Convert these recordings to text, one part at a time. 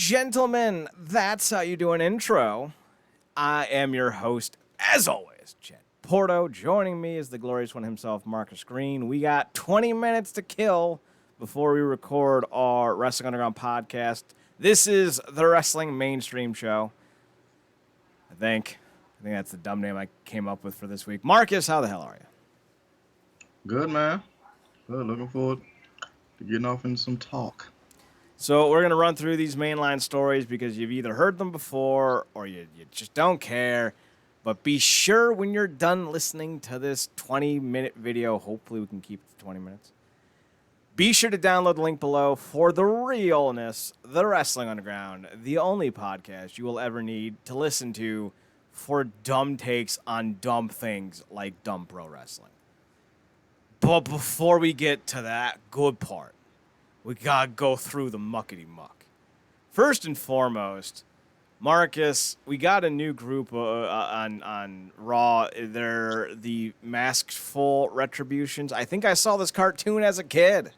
gentlemen, that's how you do an intro. I am your host, as always, Chet Porto. Joining me is the glorious one himself, Marcus Green. We got 20 minutes to kill before we record our Wrestling Underground podcast. This is the Wrestling MainStream show. I think that's the dumb name I came up with for this week. Marcus, how the hell are you? Good, man. Good. Looking forward to getting off into some talk. So we're going to run through these mainline stories because you've either heard them before or you just don't care. But be sure when you're done listening to this 20-minute video, hopefully we can keep it to 20 minutes, be sure to download the link below for the realness, the Wrestling Underground, the only podcast you will ever need to listen to for dumb takes on dumb things like dumb pro wrestling. But before we get to that good part, we gotta go through the muckety muck. First and foremost, Marcus, we got a new group on Raw. They're the Masked Full Retributions. I think I saw this cartoon as a kid.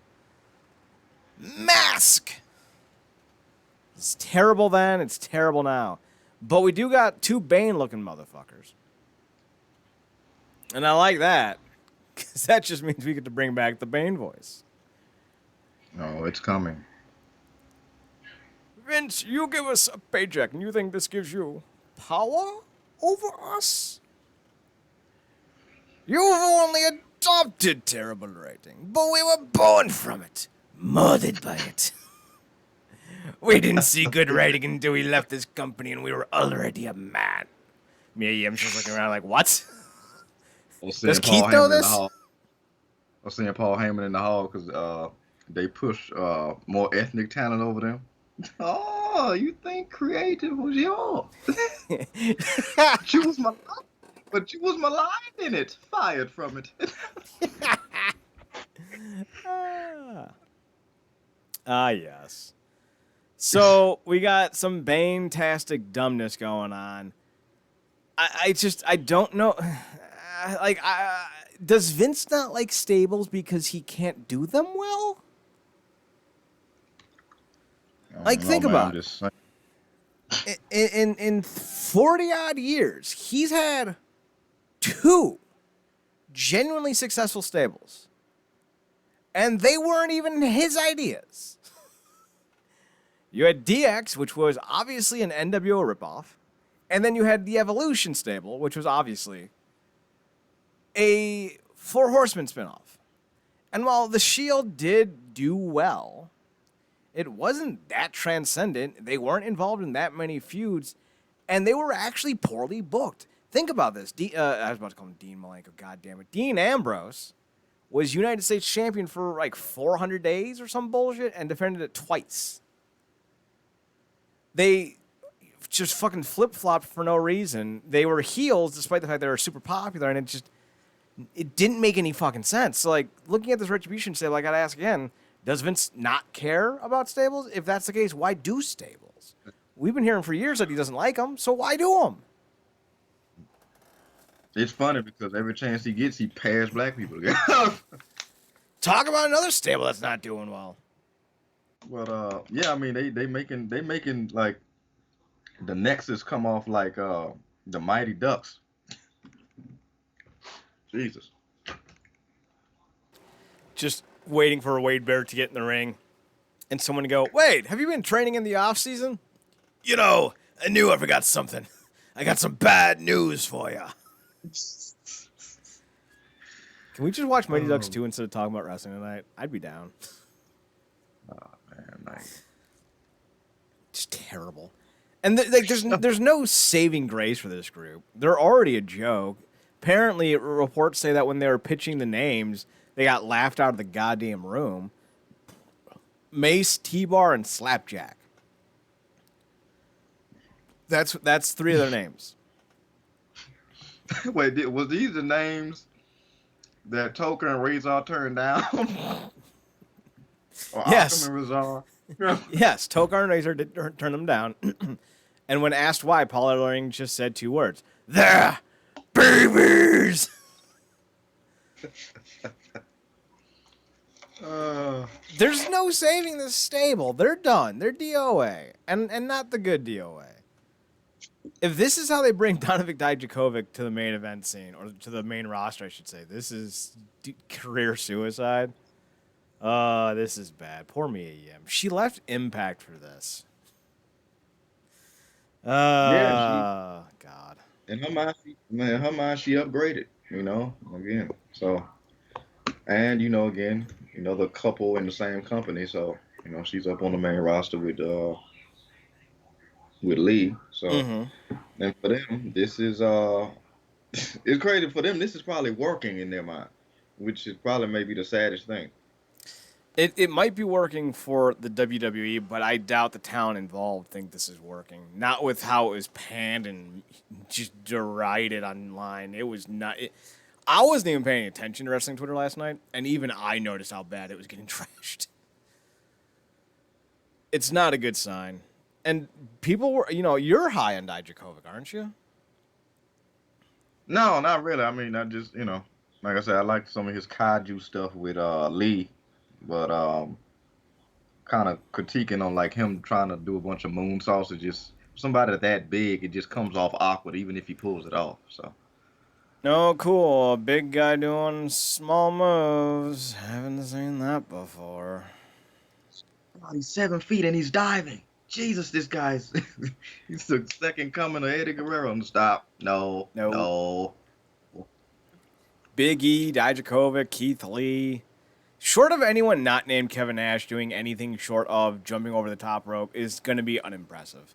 Mask! It's terrible then, it's terrible now. But we do got two Bane-looking motherfuckers. And I like that, because that just means we get to bring back the Bane voice. No, it's coming. Vince, you give us a paycheck, and you think this gives you power over us? You've only adopted terrible writing, but we were born from it, molded by it. We didn't see good writing until we left this company, and we were already a man. Me, I'm just looking around like, what? Does Keith know this? I was seeing Paul Heyman in the hall because they push more ethnic talent over them. Oh, you think creative was yours? But you was maligned in it, fired from it. Yes. So we got some Bane-tastic dumbness going on. I don't know. Does Vince not like stables because he can't do them well? Think about it. In 40-odd years, he's had two genuinely successful stables. And they weren't even his ideas. You had DX, which was obviously an NWO ripoff. And then you had the Evolution stable, which was obviously a Four Horsemen spinoff. And while the Shield did do well, it wasn't that transcendent. They weren't involved in that many feuds, and they were actually poorly booked. Think about this. I was about to call him Dean Malenko. God damn it. Dean Ambrose was United States champion for like 400 days or some bullshit and defended it twice. They just fucking flip-flopped for no reason. They were heels despite the fact they were super popular, and it didn't make any fucking sense. So, like, looking at this Retribution stable, I gotta ask again, does Vince not care about stables? If that's the case, why do stables? We've been hearing for years that he doesn't like them, so why do them? It's funny because every chance he gets, he pairs black people together. Talk about another stable that's not doing well. But yeah, I mean they making like the Nexus come off like the Mighty Ducks. Jesus. Just waiting for a Wade Barrett to get in the ring and someone to go, Wade, have you been training in the off season? You know, I knew I forgot something. I got some bad news for you. Can we just watch Mighty Ducks 2 instead of talking about wrestling tonight? I'd be down. Oh man, nice. It's terrible. And there's no saving grace for this group. They're already a joke. Apparently, reports say that when they were pitching the names, they got laughed out of the goddamn room. Mace, T-Bar, and Slapjack. That's three of their names. Wait, was these the names that Toker and Razor turned down? Or Yes. Akam and Razor? Yes, Tokar and Razor did turn them down. And when asked why, Paul Ellering just said two words. They're babies! There's no saving this stable. They're done. They're DOA, and not the good DOA. If this is how they bring Donovan Dijakovic to the main event scene, or to the main roster, I should say, this is career suicide. This is bad. Poor Mia Yim. She left Impact for this. Yeah, God. in her mind, she upgraded. Again. So, and again, the couple in the same company. So, she's up on the main roster with Lee. So, Mm-hmm. and for them, this is it's crazy for them. This is probably working in their mind, which is probably maybe the saddest thing. It might be working for the WWE, but I doubt the talent involved think this is working. Not with how it was panned and just derided online. It was not. I wasn't even paying attention to wrestling Twitter last night, and even I noticed how bad it was getting trashed. It's not a good sign. And people were, you're high on Dijakovic, aren't you? No, not really. I mean, I just like I said, I like some of his kaiju stuff with Lee, but kind of critiquing on like him trying to do a bunch of moonsaults. It just somebody that big, it just comes off awkward, even if he pulls it off. So. No, cool. A big guy doing small moves. Haven't seen that before. Oh, he's 7 feet and he's diving. Jesus, this guy's he's the second coming of Eddie Guerrero. And stop. No. Big E, Dijakovic, Keith Lee. Short of anyone not named Kevin Nash doing anything short of jumping over the top rope is going to be unimpressive.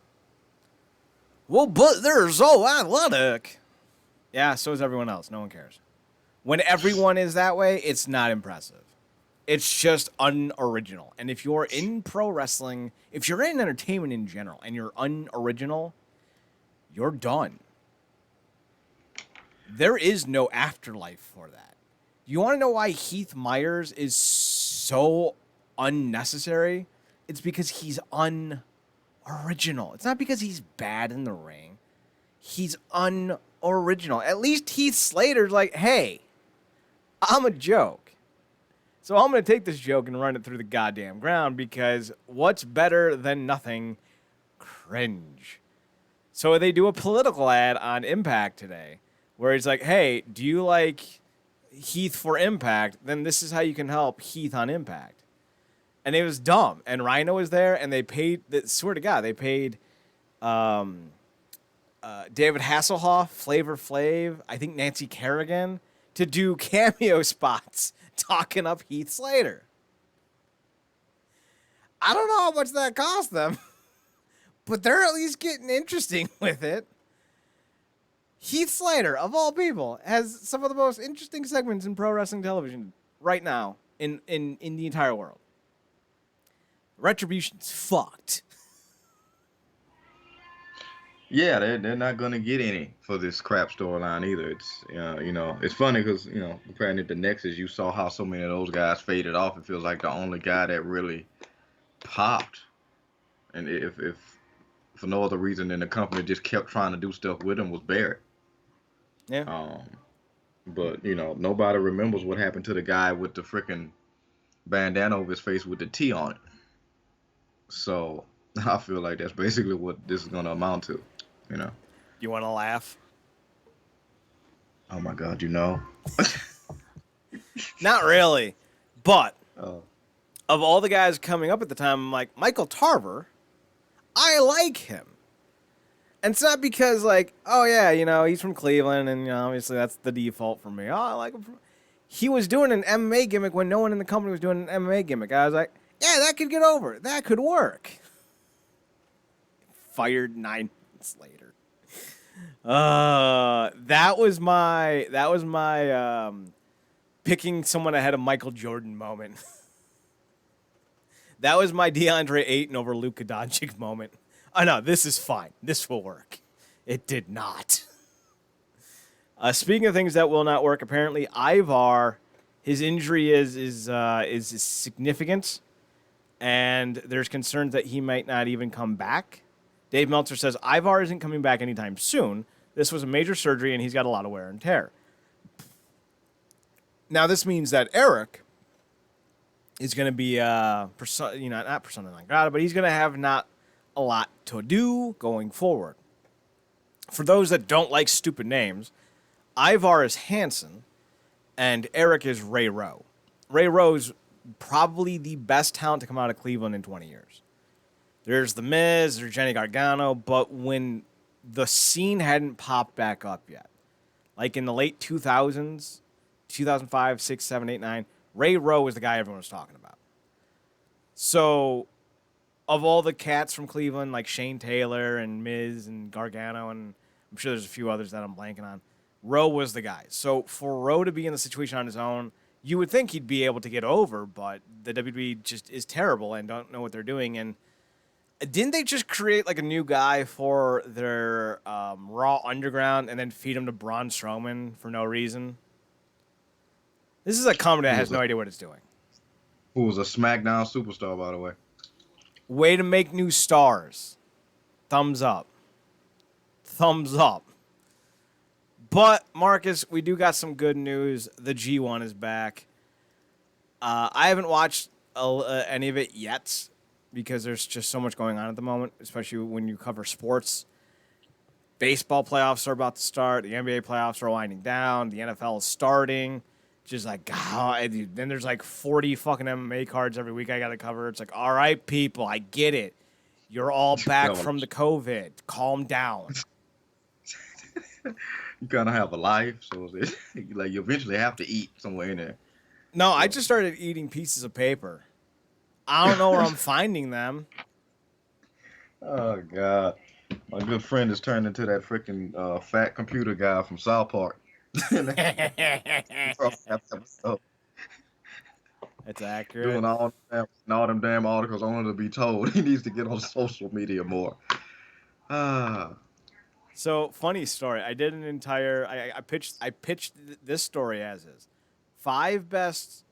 Well, but they're so athletic. Yeah, so is everyone else. No one cares. When everyone is that way, it's not impressive. It's just unoriginal. And if you're in pro wrestling, if you're in entertainment in general, and you're unoriginal, you're done. There is no afterlife for that. You want to know why Heath Myers is so unnecessary? It's because he's unoriginal. It's not because he's bad in the ring. He's unoriginal. At least Heath Slater's like, hey, I'm a joke. So I'm going to take this joke and run it through the goddamn ground because what's better than nothing? Cringe. So they do a political ad on Impact today where he's like, hey, do you like Heath for Impact? Then this is how you can help Heath on Impact. And it was dumb. And Rhino was there, and they paid, swear to God, they paid David Hasselhoff, Flavor Flav, I think Nancy Kerrigan, to do cameo spots talking up Heath Slater. I don't know how much that cost them, but they're at least getting interesting with it. Heath Slater, of all people, has some of the most interesting segments in pro wrestling television right now in the entire world. Retribution's fucked. Yeah, they're not gonna get any for this crap storyline either. It's it's funny because comparing it to Nexus, you saw how so many of those guys faded off. It feels like the only guy that really popped, and if for no other reason than the company just kept trying to do stuff with him, was Barrett. Yeah. But nobody remembers what happened to the guy with the freaking bandana over his face with the T on it. So I feel like that's basically what this is gonna amount to. You want to laugh? Oh my God, Not really. But Oh. of all the guys coming up at the time, I'm like, Michael Tarver, I like him. And it's not because, like, oh, yeah, he's from Cleveland, and obviously that's the default for me. Oh, I like him. He was doing an MMA gimmick when no one in the company was doing an MMA gimmick. I was like, yeah, that could get over. That could work. Fired 9 months later. That was my picking someone ahead of Michael Jordan moment. That was my DeAndre Ayton over Luka Doncic moment. Oh, no, this is fine. This will work. It did not. Speaking of things that will not work, apparently Ivar, his injury is significant, and there's concerns that he might not even come back. Dave Meltzer says Ivar isn't coming back anytime soon. This was a major surgery, and he's got a lot of wear and tear. Now, this means that Eric is going to be not persona non grata, but he's going to have not a lot to do going forward. For those that don't like stupid names, Ivar is Hansen, and Eric is Ray Rowe. Ray Rowe's probably the best talent to come out of Cleveland in 20 years. There's The Miz, there's Johnny Gargano, but when the scene hadn't popped back up yet, like in the late 2000s, 2005, 6, 7, 8, 9, Ray Rowe was the guy everyone was talking about. So, of all the cats from Cleveland, like Shane Taylor and Miz and Gargano, and I'm sure there's a few others that I'm blanking on, Rowe was the guy. So, for Rowe to be in the situation on his own, you would think he'd be able to get over, but the WWE just is terrible and don't know what they're doing. And didn't they just create like a new guy for their Raw Underground and then feed him to Braun Strowman for no reason? This is a company that has no idea what it's doing. Who was a SmackDown superstar, by the way. Way to make new stars. Thumbs up. Thumbs up. But, Marcus, we do got some good news. The G1 is back. I haven't watched any of it yet because there's just so much going on at the moment, especially when you cover sports. Baseball playoffs are about to start. The NBA playoffs are winding down. The NFL is starting. Just like, God. Then there's like 40 fucking MMA cards every week I got to cover. It's like, all right, people, I get it. You're all back from the COVID. Calm down. You kind of have a life, so like you eventually have to eat somewhere in there. No, I just started eating pieces of paper. I don't know where I'm finding them. Oh, God. My good friend has turned into that freaking fat computer guy from South Park. That's accurate. Doing all them damn articles only to be told he needs to get on social media more. So, funny story. I did an entire. I pitched this story as is. 5 best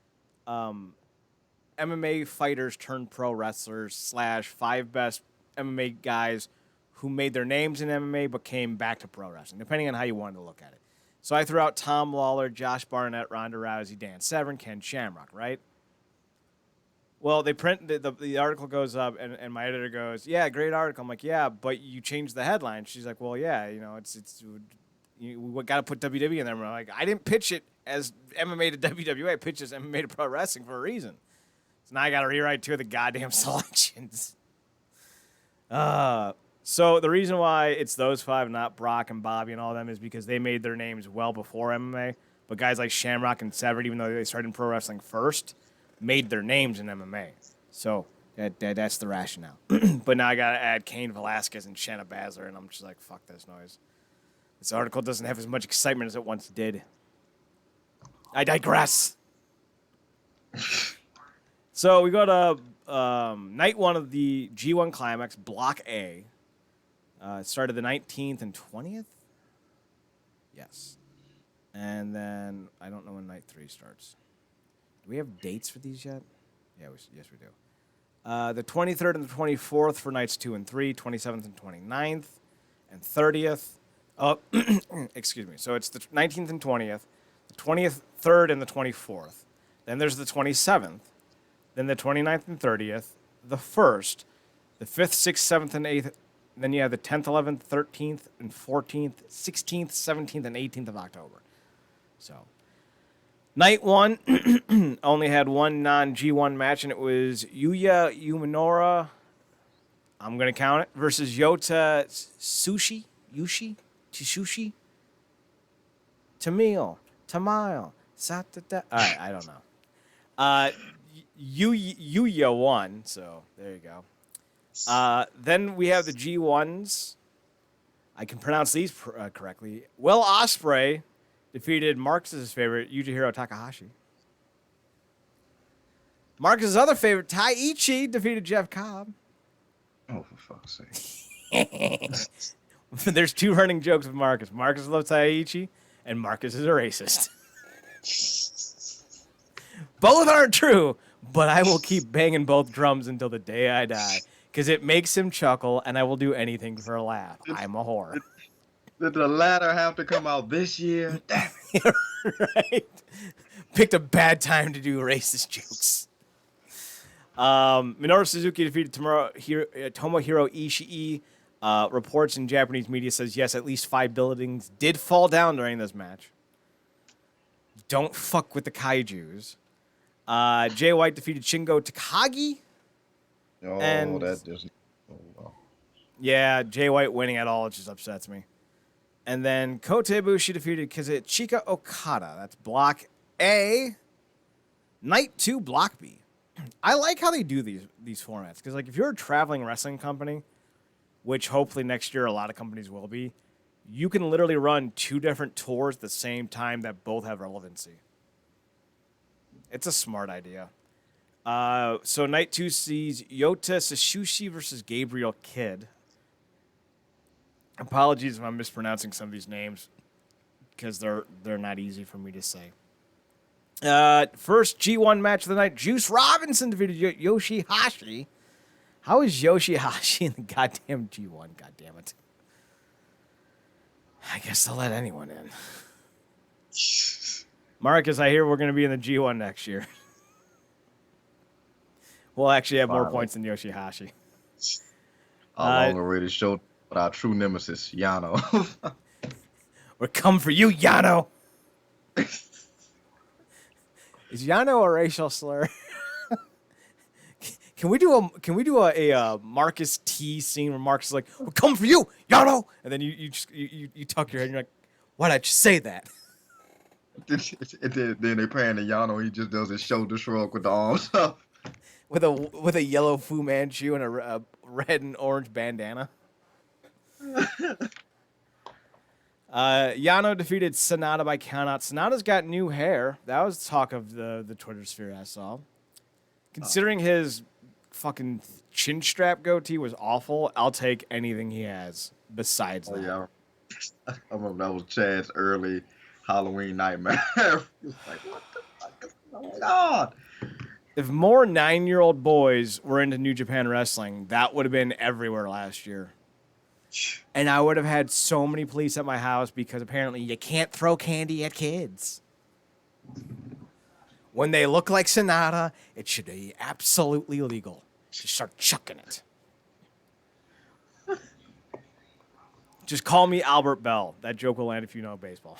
MMA fighters turned pro wrestlers / 5 best MMA guys who made their names in MMA but came back to pro wrestling, depending on how you wanted to look at it. So I threw out Tom Lawler, Josh Barnett, Ronda Rousey, Dan Severn, Ken Shamrock, right? Well, they print the article goes up, and my editor goes, "Yeah, great article." I'm like, "Yeah, but you changed the headline." She's like, "Well, yeah, we got to put WWE in there." I'm like, "I didn't pitch it as MMA to WWE. I pitched it as MMA to pro wrestling for a reason." So now I got to rewrite 2 of the goddamn selections. So the reason why it's those 5, not Brock and Bobby and all them, is because they made their names well before MMA. But guys like Shamrock and Severn, even though they started in pro wrestling first, made their names in MMA. So that's the rationale. But now I got to add Cain Velasquez and Shayna Baszler, and I'm just like, fuck this noise. This article doesn't have as much excitement as it once did. I digress. So we go to night 1 of the G1 Climax, Block A. It started the 19th and 20th? Yes. And then I don't know when night 3 starts. Do we have dates for these yet? Yeah, yes, we do. The 23rd and the 24th for nights 2 and 3, 27th and 29th, and 30th. Excuse me. So it's the 19th and 20th, the 20th, 3rd, and the 24th. Then there's the 27th, then the 29th and 30th, the 1st, the 5th, 6th, 7th, and 8th. Then you have the 10th, 11th, 13th, and 14th, 16th, 17th, and 18th of October. So, night 1 only had 1 non-G1 match, and it was Yuya Uemura, I'm going to count it, versus Yota Tsushi? Tamile, Satata. All right, I don't know. Yuya won, so there you go. Then we have the G1s. I can pronounce these correctly. Will Ospreay defeated Marcus's favorite, Yujihiro Takahashi. Marcus's other favorite, Taichi, defeated Jeff Cobb. Oh, for fuck's sake. There's 2 running jokes with Marcus. Marcus loves Taichi, and Marcus is a racist. Both aren't true, but I will keep banging both drums until the day I die. Because it makes him chuckle, and I will do anything for a laugh. I'm a whore. Did the latter have to come out this year? Damn it. Right? Picked a bad time to do racist jokes. Minoru Suzuki defeated Tomohiro Ishii. Reports in Japanese media says, yes, at least 5 buildings did fall down during this match. Don't fuck with the kaijus. Jay White defeated Shingo Takagi. Oh, And that doesn't. Oh, wow. yeah, Jay White winning at all, it just upsets me. And then Kota Ibushi defeated Kazuchika Okada. That's Block A. Night 2, Block B. I like how they do these formats. Because, like, if you're a traveling wrestling company, which hopefully next year a lot of companies will be, you can literally run 2 different tours at the same time that both have relevancy. It's a smart idea. So Night 2 sees Yota Tsushi versus Gabriel Kidd. Apologies if I'm mispronouncing some of these names, because they're not easy for me to say. First G1 match of the night, Juice Robinson defeated Yoshihashi. How is Yoshihashi in the goddamn G1? God damn it. I guess they'll let anyone in. Marcus, I hear we're going to be in the G1 next year. We'll actually have more points than Yoshihashi. How long already showed our true nemesis, Yano. We're coming for you, Yano. Is Yano a racial slur? Can we do a Marcus T scene where Marcus is like, "We're coming for you, Yano," and then you tuck your head and you're like, "Why'd I just say that?" Then they pan to Yano. He just does his shoulder shrug with the arms up. With a yellow Fu Manchu and a red and orange bandana. Yano defeated Sonata by countout. Sonata's got new hair. That was talk of the Twitter sphere I saw. Considering his fucking chin strap goatee was awful, I'll take anything he has besides that. Yeah. I remember that was Chad's early Halloween nightmare. He was like, what the fuck is going on? If more 9-year-old boys were into New Japan Wrestling, that would have been everywhere last year. And I would have had so many police at my house because apparently you can't throw candy at kids. When they look like Sonata, it should be absolutely illegal. Just start chucking it. Just call me Albert Bell. That joke will land if you know baseball.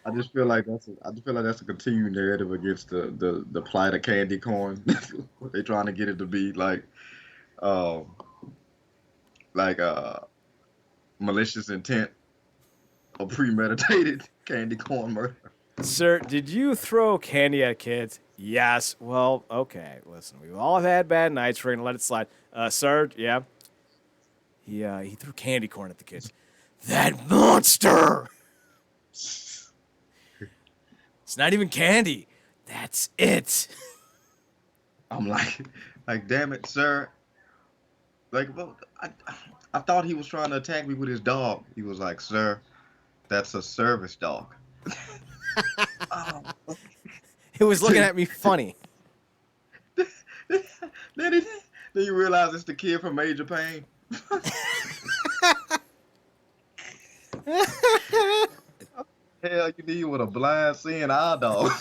I just feel like that's a continued narrative against the plight of candy corn. They're trying to get it to be like malicious intent or premeditated candy corn murder. Sir, did you throw candy at kids? Yes. Well, okay. Listen, we've all had bad nights. We're gonna let it slide. Sir, yeah. He threw candy corn at the kids. That monster! It's not even candy. That's it. I'm like, damn it, sir. Like, well, I thought he was trying to attack me with his dog. He was like, sir, that's a service dog. It was looking at me funny. Then you realize it's the kid from Major Pain. Hell, you need with a blind seeing eye dog.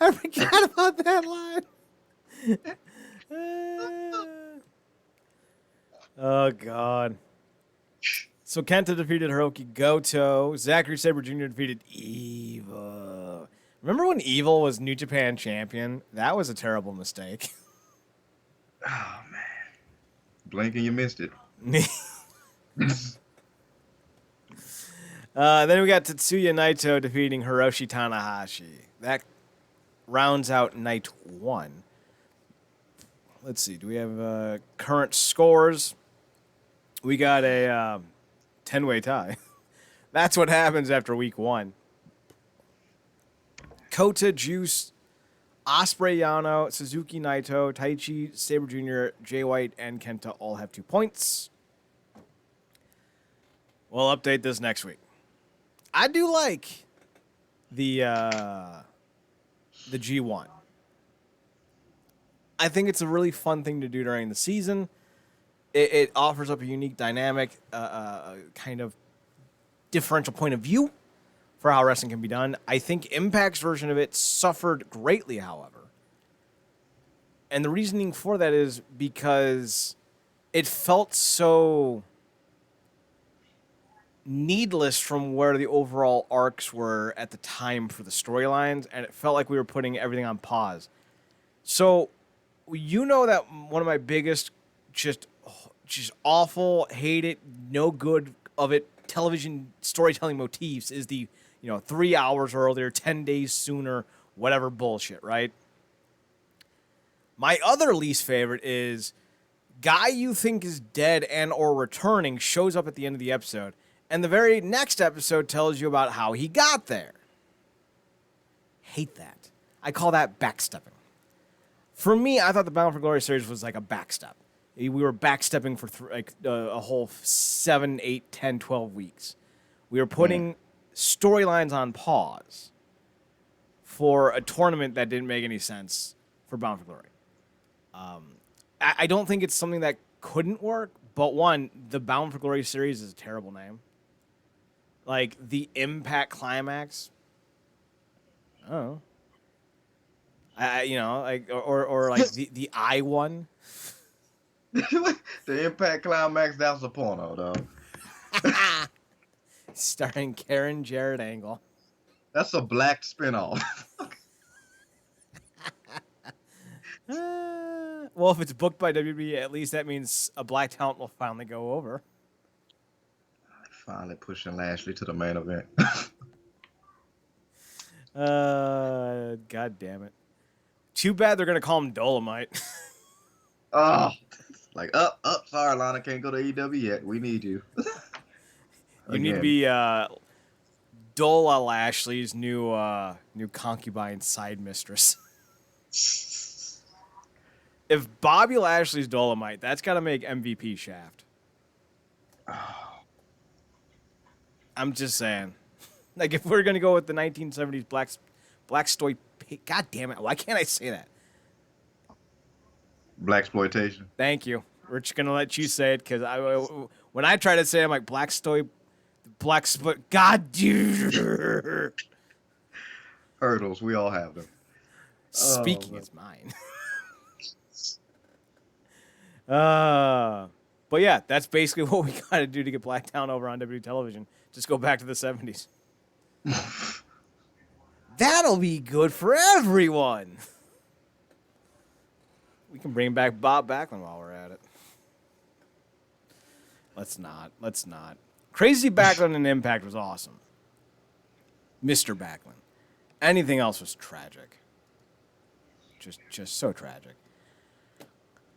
I forgot about that line. Oh, God. So Kenta defeated Hiroki Goto. Zachary Sabre Jr. defeated Evil. Remember when Evil was New Japan champion? That was a terrible mistake. Oh, man. Blink and you missed it. Then we got Tetsuya Naito defeating Hiroshi Tanahashi. That rounds out night 1. Let's see. Do we have current scores? We got a 10-way tie. That's what happens after week 1. Kota, Juice, Ospreay, Yano, Suzuki, Naito, Taichi, Sabre Jr., Jay White, and Kenta all have 2 points. We'll update this next week. I do like the G1. I think it's a really fun thing to do during the season. It offers up a unique dynamic, kind of differential point of view for how wrestling can be done. I think Impact's version of it suffered greatly, however. And the reasoning for that is because it felt so needless from where the overall arcs were at the time for the storylines, and it felt like we were putting everything on pause. So, you know that one of my biggest, just awful, hate it, no good of it, television storytelling motifs is the, 3 hours earlier, 10 days sooner, whatever bullshit, right? My other least favorite is guy you think is dead and or returning shows up at the end of the episode, and the very next episode tells you about how he got there. Hate that. I call that backstepping. For me, I thought the Bound for Glory series was like a backstep. We were backstepping for a whole 7, 8, 10, 12 weeks. We were putting storylines on pause for a tournament that didn't make any sense for Bound for Glory. I don't think it's something that couldn't work, but one, the Bound for Glory series is a terrible name. Like, the Impact Climax, oh, or like the I one. The Impact Climax, that's a porno, though. Starring Karen Jarrett Angle. That's a black spinoff. Well, if it's booked by WWE, at least that means a black talent will finally go over. Finally pushing Lashley to the main event. God damn it. Too bad they're going to call him Dolomite. Oh, like, sorry, Lana, can't go to EW yet. We need you. You need to be Dola Lashley's new concubine side mistress. If Bobby Lashley's Dolomite, that's got to make MVP Shaft. I'm just saying. Like, if we're going to go with the 1970s Black Stoy... God damn it. Why can't I say that? Blaxploitation. Thank you. We're just going to let you say it, because when I try to say it, I'm like, Black Split... God, dude. Hurdles. We all have them. Speaking is mine. But yeah, that's basically what we got to do to get Blacktown over on WWE television. Just go back to the 70s. That'll be good for everyone. We can bring back Bob Backlund while we're at it. Let's not. Crazy Backlund and Impact was awesome. Mr. Backlund. Anything else was tragic. Just so tragic.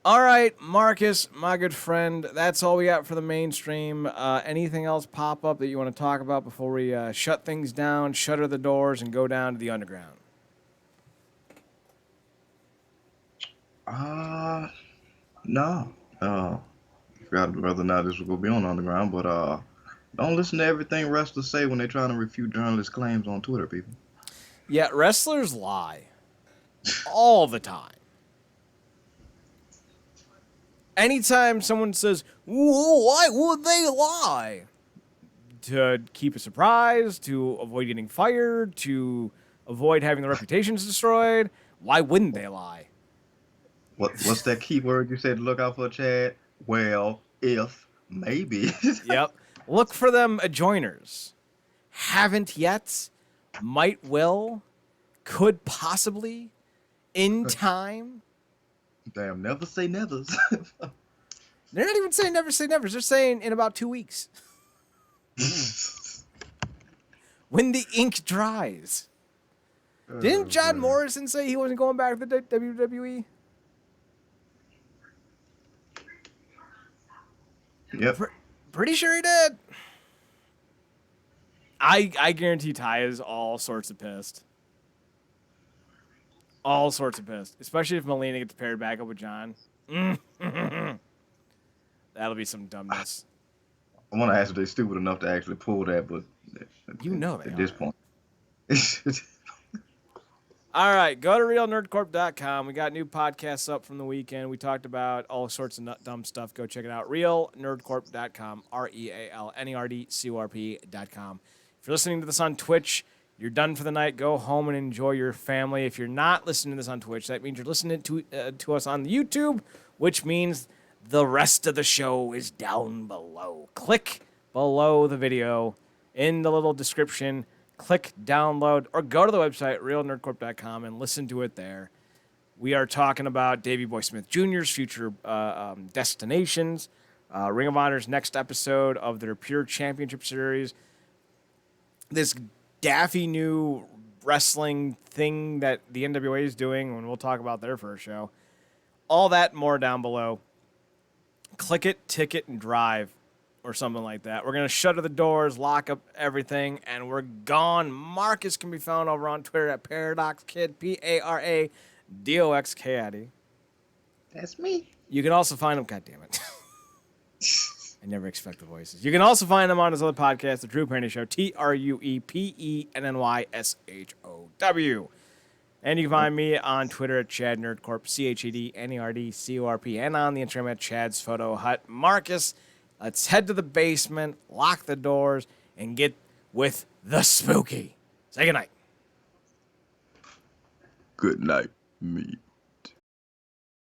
All right, Marcus, my good friend, that's all we got for the mainstream. Anything else pop up that you want to talk about before we shut things down, shutter the doors, and go down to the underground? No. Forgot whether or not this will go be on underground, but don't listen to everything wrestlers say when they're trying to refute journalists' claims on Twitter, people. Yeah, wrestlers lie all the time. Anytime someone says, well, why would they lie? To keep a surprise, to avoid getting fired, to avoid having their reputations destroyed. Why wouldn't they lie? What's that key word you said to look out for, Chad? Well, if, maybe. Yep. Look for them adjoiners. Haven't yet, might will, could possibly, in time. Damn, never say nevers. They're not even saying never say nevers. They're saying in about 2 weeks. When the ink dries. Didn't John Morrison say he wasn't going back to the WWE? Yep. Pretty sure he did. I guarantee Ty is all sorts of pissed. All sorts of pissed. Especially if Melina gets paired back up with John. That'll be some dumbness. I want to ask if they're stupid enough to actually pull that, but You know they at this are. point. All right, go to realnerdcorp.com. We got new podcasts up from the weekend. We talked about all sorts of dumb stuff. Go check it out. realnerdcorp.com, RealNerdcorp.com. If you're listening to this on Twitch, you're done for the night. Go home and enjoy your family. If you're not listening to this on Twitch, that means you're listening to us on the YouTube, which means the rest of the show is down below. Click below the video in the little description. Click download or go to the website, realnerdcorp.com, and listen to it there. We are talking about Davey Boy Smith Jr.'s future destinations, Ring of Honor's next episode of their Pure Championship Series, this daffy new wrestling thing that the NWA is doing, and we'll talk about their first show. All that and more down below. Click it, ticket, and drive, or something like that. We're going to shutter the doors, lock up everything, and we're gone. Marcus can be found over on Twitter at ParadoxKid, ParadoxKid. That's me. You can also find him, goddammit. I never expect the voices. You can also find him on his other podcast, The Drew Penny Show, TruePennyShow. And you can find me on Twitter at ChadNerdCorp, ChadNerdCorp, and on the Instagram at Chad's Photo Hut. Marcus, let's head to the basement, lock the doors, and get with the spooky. Say goodnight. Good night, me.